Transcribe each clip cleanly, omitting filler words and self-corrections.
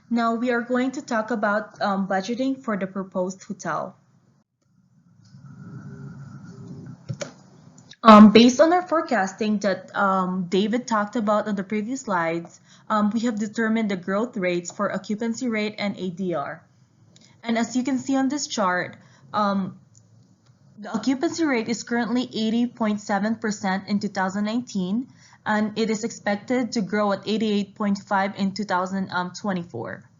Now we are going to talk about budgeting for the proposed hotel. Based on our forecasting that David talked about on the previous slides, we have determined the growth rates for occupancy rate and ADR. And as you can see on this chart, um, the occupancy rate is currently 80.7% in 2019, and it is expected to grow at 88.5 in 2024.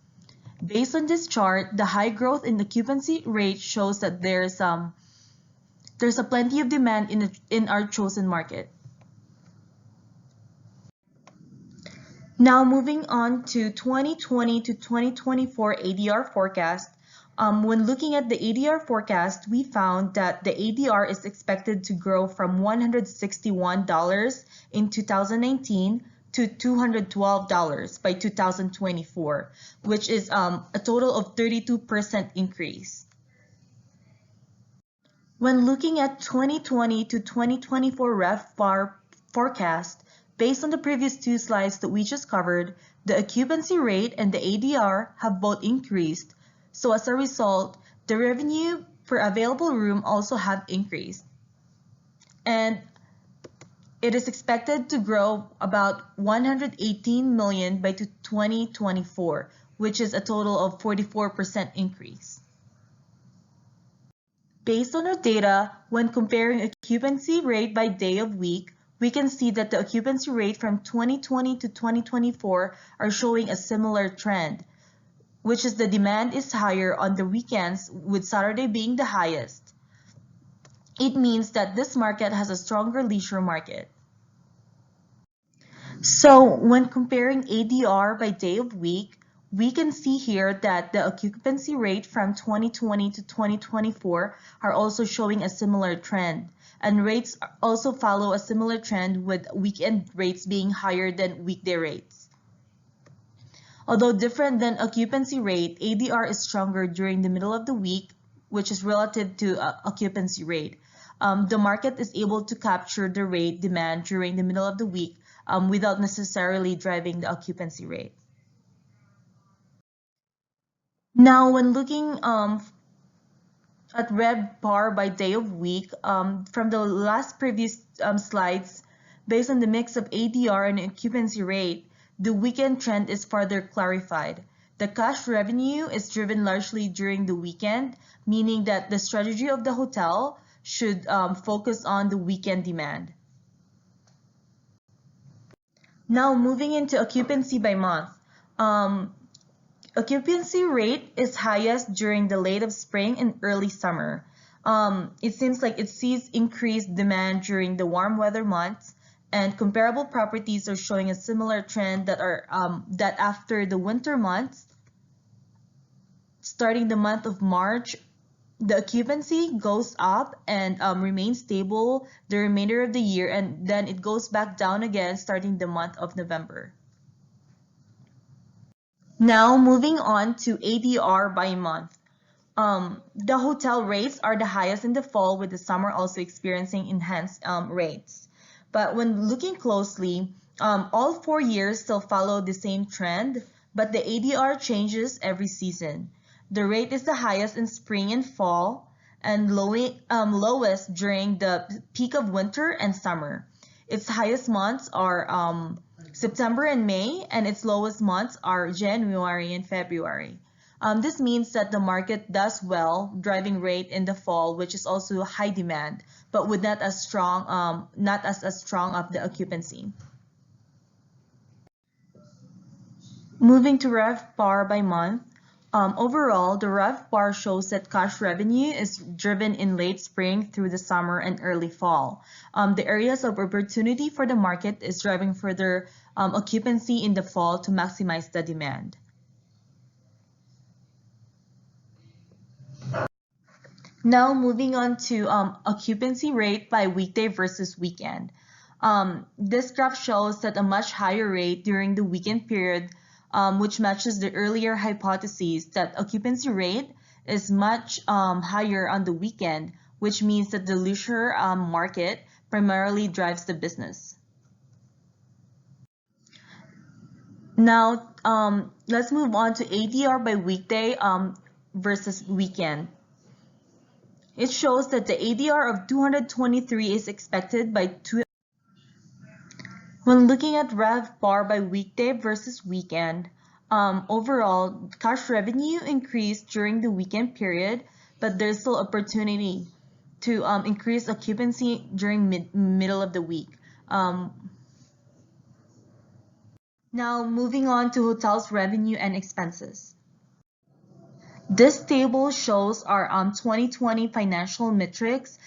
Based on this chart, the high growth in occupancy rate shows that there's a plenty of demand in our chosen market. Now moving on to 2020 to 2024 ADR forecast. When looking at the ADR forecast, we found that the ADR is expected to grow from $161 in 2019 to $212 by 2024, which is a total of 32% increase. When looking at 2020 to 2024 RevPAR forecast, based on the previous two slides that we just covered, the occupancy rate and the ADR have both increased. So as a result, the revenue per available room also have increased. And it is expected to grow about 118 million by 2024, which is a total of 44% increase. Based on our data, when comparing occupancy rate by day of week, we can see that the occupancy rate from 2020 to 2024 are showing a similar trend, which is the demand is higher on the weekends, with Saturday being the highest. It means that this market has a stronger leisure market. So when comparing ADR by day of week, we can see here that the occupancy rate from 2020 to 2024 are also showing a similar trend, and rates also follow a similar trend, with weekend rates being higher than weekday rates. Although different than occupancy rate, ADR is stronger during the middle of the week, which is relative to occupancy rate. The market is able to capture the rate demand during the middle of the week without necessarily driving the occupancy rate. Now, when looking at RevPAR by day of week, from the last previous slides, based on the mix of ADR and occupancy rate, the weekend trend is further clarified. The cash revenue is driven largely during the weekend, meaning that the strategy of the hotel should focus on the weekend demand. Now, moving into occupancy by month. Occupancy rate is highest during the late of spring and early summer. It seems like it sees increased demand during the warm weather months, and comparable properties are showing a similar trend that after the winter months, starting the month of March, the occupancy goes up and remains stable the remainder of the year, and then it goes back down again starting the month of November. Now moving on to ADR by month. The hotel rates are the highest in the fall, with the summer also experiencing enhanced rates. But when looking closely, all 4 years still follow the same trend, but the ADR changes every season. The rate is the highest in spring and fall, and lowest during the peak of winter and summer. Its highest months are September and May, and its lowest months are January and February. This means that the market does well, driving rate in the fall, which is also high demand, but with not as strong of the occupancy. Moving to RevPAR by month. Overall, the RevPAR shows that cash revenue is driven in late spring through the summer and early fall. The areas of opportunity for the market is driving further occupancy in the fall to maximize the demand. Now moving on to occupancy rate by weekday versus weekend. This graph shows that a much higher rate during the weekend period, which matches the earlier hypotheses that occupancy rate is much higher on the weekend, which means that the leisure market primarily drives the business. Now, let's move on to ADR by weekday versus weekend. It shows that the ADR of 223 is expected by when looking at RevPAR by weekday versus weekend. Overall, cash revenue increased during the weekend period, but there's still opportunity to increase occupancy during middle of the week. Now, moving on to hotels' revenue and expenses. This table shows our 2020 financial metrics.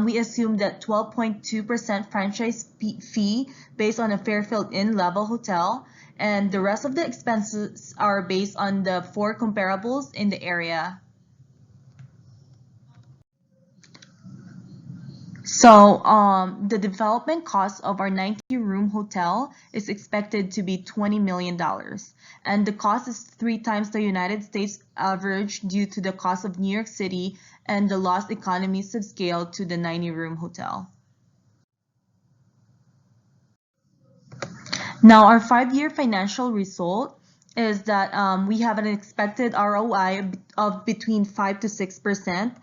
We assume that 12.2% franchise fee based on a Fairfield Inn level hotel, and the rest of the expenses are based on the 4 comparables in the area. So the development cost of our 90-room hotel is expected to be $20 million. And the cost is 3 times the United States average due to the cost of New York City and the lost economies of scale to the 90-room hotel. Now, our 5-year financial result is that we have an expected ROI of between 5 to 6%.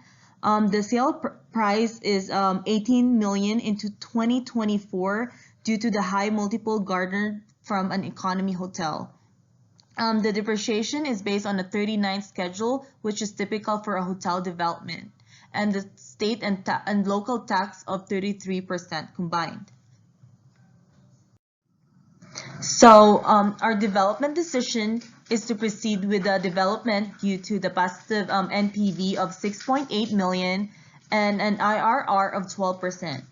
The sale price is 18 million into 2024 due to the high multiple garnered from an economy hotel. The depreciation is based on a 39 schedule, which is typical for a hotel development, and the state and local tax of 33% combined. So our development decision is to proceed with the development due to the positive NPV of 6.8 million and an IRR of 12%.